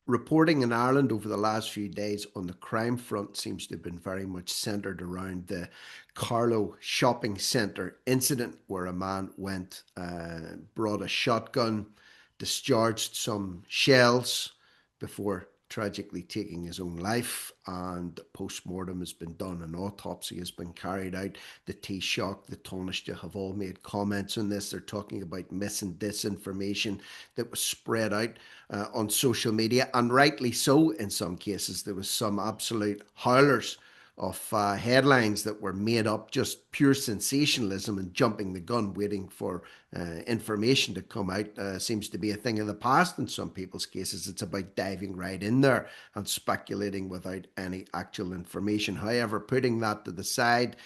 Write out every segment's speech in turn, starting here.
Reporting in Ireland over the last few days on the crime front seems to have been very much centred around the Carlow shopping centre incident, where a man went, brought a shotgun, discharged some shells before tragically taking his own life, and post-mortem has been done, an autopsy has been carried out. The Taoiseach, the Taoiseach have all made comments on this. They're talking about mis and disinformation that was spread out on social media, and rightly so in some cases. There was some absolute howlers of headlines that were made up, just pure sensationalism and jumping the gun, waiting for information to come out. Seems to be a thing of the past in some people's cases. It's about diving right in there and speculating without any actual information. However, putting that to the side,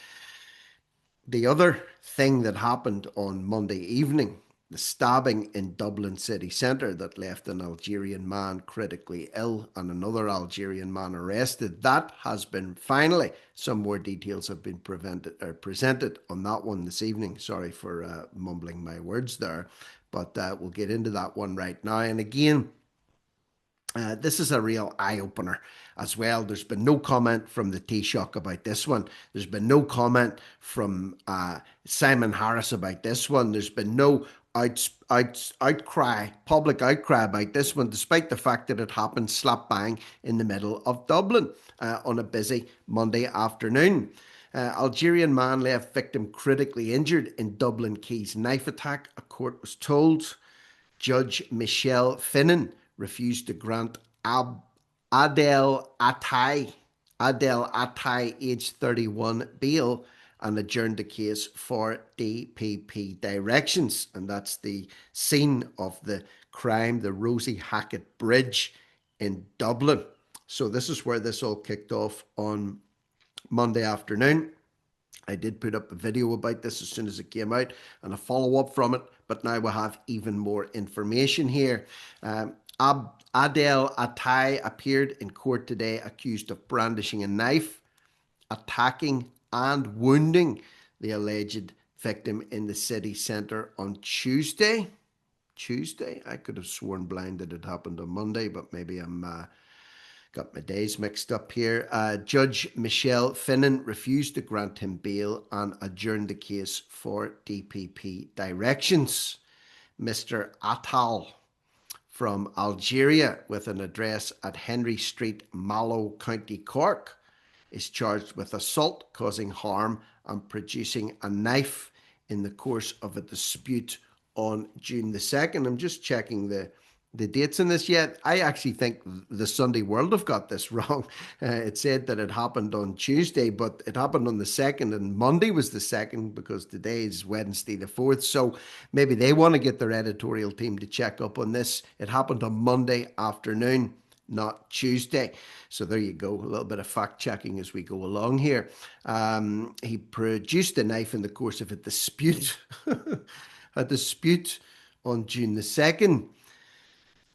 the other thing that happened on Monday evening, the stabbing in Dublin city centre that left an Algerian man critically ill and another Algerian man arrested, that has been finally, some more details have been presented on that one this evening. Sorry for mumbling my words there, but we'll get into that one right now. And again, this is a real eye-opener as well. There's been no comment from the Taoiseach about this one. There's been no comment from Simon Harris about this one. There's been no outcry, public outcry about this one, despite the fact that it happened slap bang in the middle of Dublin on a busy Monday afternoon. Algerian man left victim critically injured in Dublin Quays knife attack, a court was told. Judge Michele Finan refused to grant Adel Attal, aged 31, bail and adjourned the case for DPP directions. And that's the scene of the crime, the Rosie Hackett Bridge in Dublin. So this is where this all kicked off on Monday afternoon. I did put up a video about this as soon as it came out and a follow-up from it, but now we have even more information here. Adel Attal appeared in court today accused of brandishing a knife, attacking and wounding the alleged victim in the city centre on Tuesday. I could have sworn blind that it happened on Monday, but maybe I'm got my days mixed up here. Judge Michele Finan refused to grant him bail and adjourned the case for DPP directions. Mr. Attal from Algeria, with an address at Henry Street, Mallow, County Cork, is charged with assault, causing harm and producing a knife in the course of a dispute on June the 2nd. I'm just checking the dates in this yet. I actually think the Sunday World have got this wrong. It said that it happened on Tuesday, but it happened on the 2nd, and Monday was the 2nd because today is Wednesday the 4th. So maybe they want to get their editorial team to check up on this. It happened on Monday afternoon, not Tuesday. So there you go, a little bit of fact checking as we go along here. He produced a knife in the course of a dispute, a dispute on June the 2nd.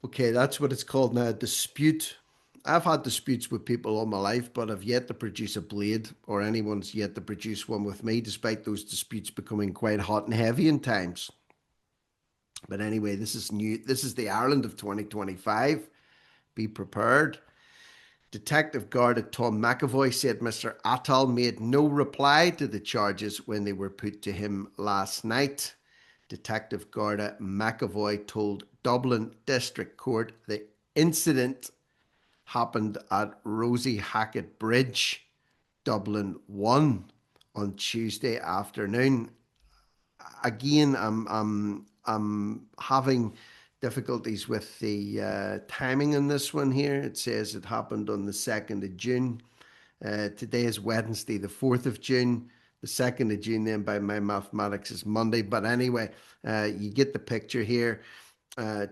Okay, that's what it's called now, a dispute. I've had disputes with people all my life, but I've yet to produce a blade, or anyone's yet to produce one with me, despite those disputes becoming quite hot and heavy in times. But anyway, this is new. This is the Ireland of 2025. Be prepared. Detective Garda Tom McAvoy said Mr. Attal made no reply to the charges when they were put to him last night. Detective Garda McAvoy told Dublin District Court the incident happened at Rosie Hackett Bridge, Dublin 1, on Tuesday afternoon. Again, I'm having difficulties with the timing on this one here. It says it happened on the 2nd of June. Today is Wednesday, the 4th of June. The 2nd of June, then, by my mathematics, is Monday. But anyway, you get the picture here.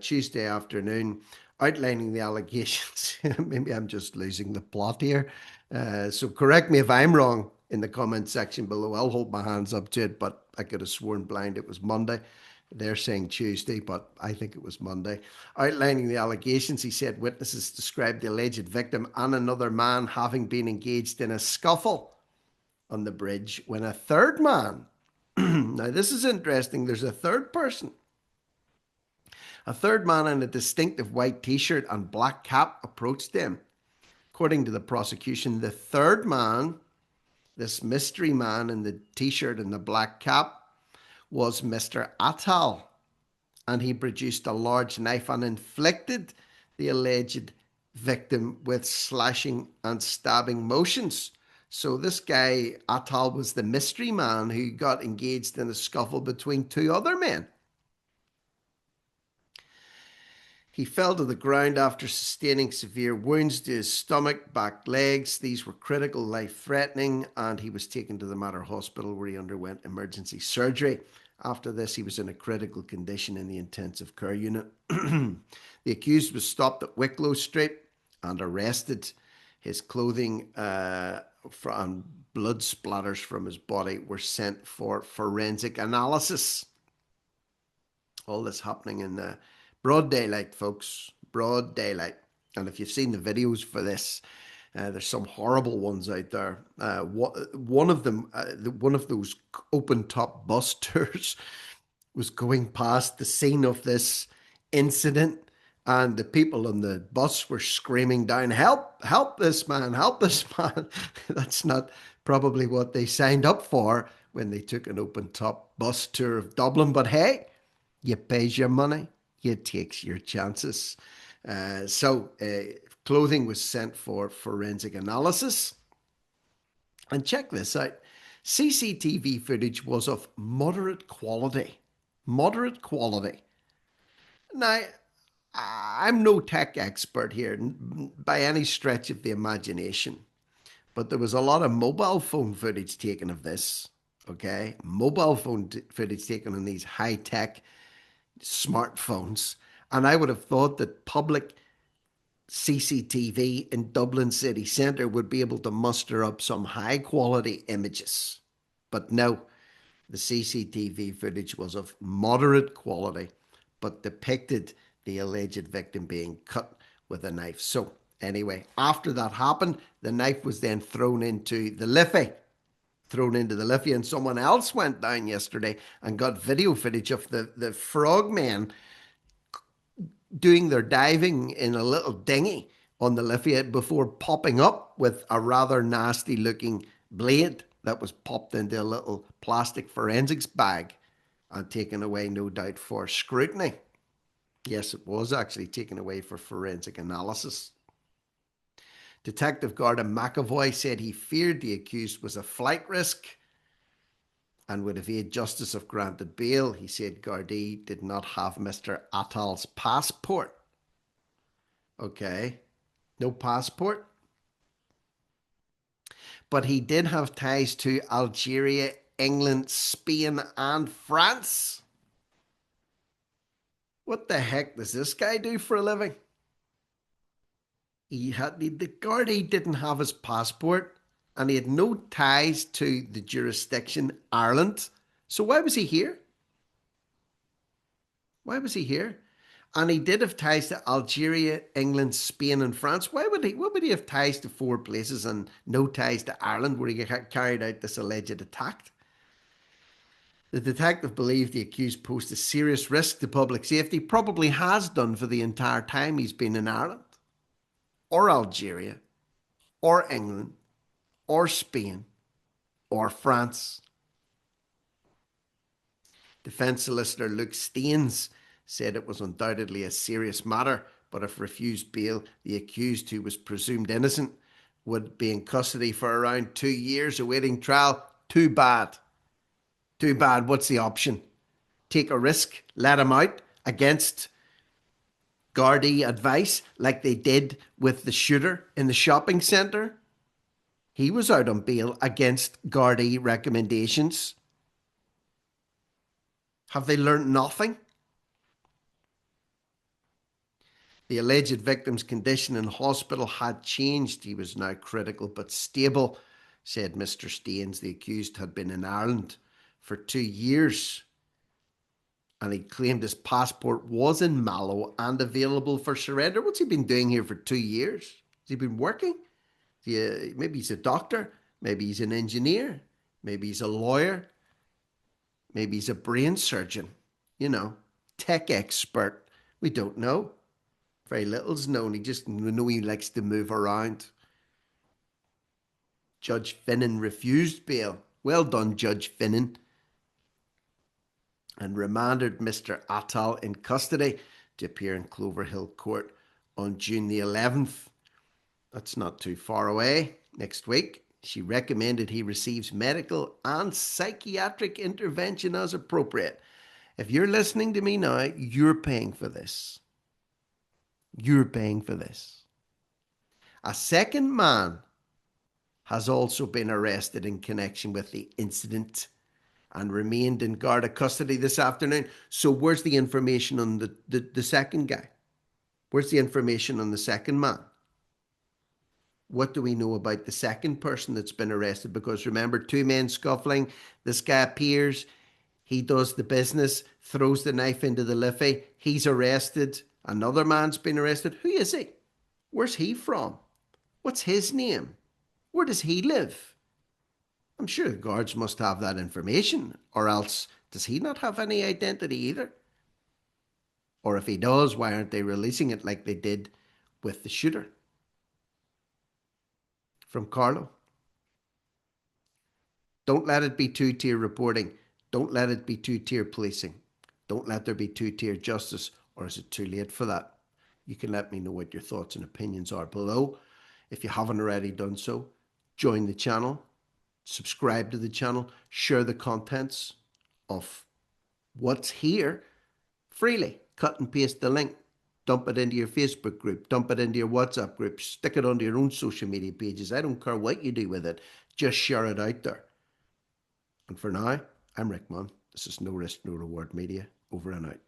Tuesday afternoon, outlining the allegations. Maybe I'm just losing the plot here. So correct me if I'm wrong in the comment section below. I'll hold my hands up to it, but I could have sworn blind it was Monday. They're saying Tuesday, but I think it was Monday. Outlining the allegations, he said witnesses described the alleged victim and another man having been engaged in a scuffle on the bridge when a third man, now this is interesting, there's a third person, A third man in a distinctive white t-shirt and black cap approached them. According to the prosecution, the third man, this mystery man in the t-shirt and the black cap, was Mr. Attal, and he produced a large knife and inflicted the alleged victim with slashing and stabbing motions. So this guy, Attal, was the mystery man who got engaged in a scuffle between two other men. He fell to the ground after sustaining severe wounds to his stomach, back, legs. These were critical, life-threatening, and he was taken to the Mater Hospital where he underwent emergency surgery. After this, he was in a critical condition in the intensive care unit. The accused was stopped at Wicklow Street and arrested. His clothing and blood splatters from his body were sent for forensic analysis. All this happening in broad daylight, folks. Broad daylight. And if you've seen the videos for this, there's some horrible ones out there. One of them, one of those open-top bus tours was going past the scene of this incident, and the people on the bus were screaming down, "Help! Help this man! Help this man!" That's not probably what they signed up for when they took an open-top bus tour of Dublin. But hey, you pays your money, you takes your chances. Clothing was sent for forensic analysis. And check this out. CCTV footage was of moderate quality. Moderate quality. Now, I'm no tech expert here by any stretch of the imagination, but there was a lot of mobile phone footage taken of this, okay? Mobile phone footage taken on these high-tech smartphones. And I would have thought that public CCTV in Dublin city centre would be able to muster up some high quality images. But no, the CCTV footage was of moderate quality, but depicted the alleged victim being cut with a knife. So anyway, after that happened, the knife was then thrown into the Liffey. And someone else went down yesterday and got video footage of the frogmen doing their diving in a little dinghy on the Liffey before popping up with a rather nasty looking blade that was popped into a little plastic forensics bag and taken away, no doubt, for scrutiny. Yes, it was actually taken away for forensic analysis. Detective Garda McAvoy said he feared the accused was a flight risk and would evade justice if granted bail. He said Gardaí did not have Mr. Attal's passport. Okay, no passport. But he did have ties to Algeria, England, Spain, and France. What the heck does this guy do for a living? The Gardaí didn't have his passport, and he had no ties to the jurisdiction Ireland. So why was he here? Why was he here? And he did have ties to Algeria, England, Spain, and France. Why would he have ties to 4 places and no ties to Ireland where he carried out this alleged attack? The detective believed the accused posed a serious risk to public safety, probably has done for the entire time he's been in Ireland, or Algeria, or England, or Spain, or France. Defence solicitor Luke Staines said it was undoubtedly a serious matter, but if refused bail, the accused, who was presumed innocent, would be in custody for around 2 years awaiting trial. Too bad. Too bad. What's the option? Take a risk, let him out against Gardaí advice like they did with the shooter in the shopping centre? He was out on bail against Gardaí recommendations. Have they learnt nothing? The alleged victim's condition in hospital had changed. He was now critical but stable, said Mr. Staines. The accused had been in Ireland for 2 years, and he claimed his passport was in Mallow and available for surrender. What's he been doing here for 2 years? Has he been working? Maybe he's a doctor. Maybe he's an engineer. Maybe he's a lawyer. Maybe he's a brain surgeon. You know, tech expert We don't know. Very little's known. We know he likes to move around. Judge Finan refused bail. Well done, Judge Finan. And remanded Mr. Attal in custody to appear in Cloverhill Court on June the 11th. That's not too far away. Next week, she recommended he receives medical and psychiatric intervention as appropriate. If you're listening to me now, you're paying for this. You're paying for this. A second man has also been arrested in connection with the incident and remained in Garda custody this afternoon. So where's the information on the second guy? Where's the information on the second man? What do we know about the second person that's been arrested? Because remember, two men scuffling. This guy appears. He does the business, throws the knife into the liffey. He's arrested. Another man's been arrested. Who is he? Where's he from? What's his name? Where does he live? I'm sure the guards must have that information, or else does he not have any identity either? Or if he does, why aren't they releasing it like they did with the shooter? From Carlo. Don't let it be two-tier reporting. Don't let it be two-tier policing. Don't let there be two-tier justice, or is it too late for that? You can let me know what your thoughts and opinions are below. If you haven't already done so, join the channel, subscribe to the channel, share the contents of what's here freely. Cut and paste the link, dump it into your Facebook group, dump it into your WhatsApp group, stick it onto your own social media pages. I don't care what you do with it, just share it out there. And for now, I'm Rick Munn. This is No Risk, No Reward Media. Over and out.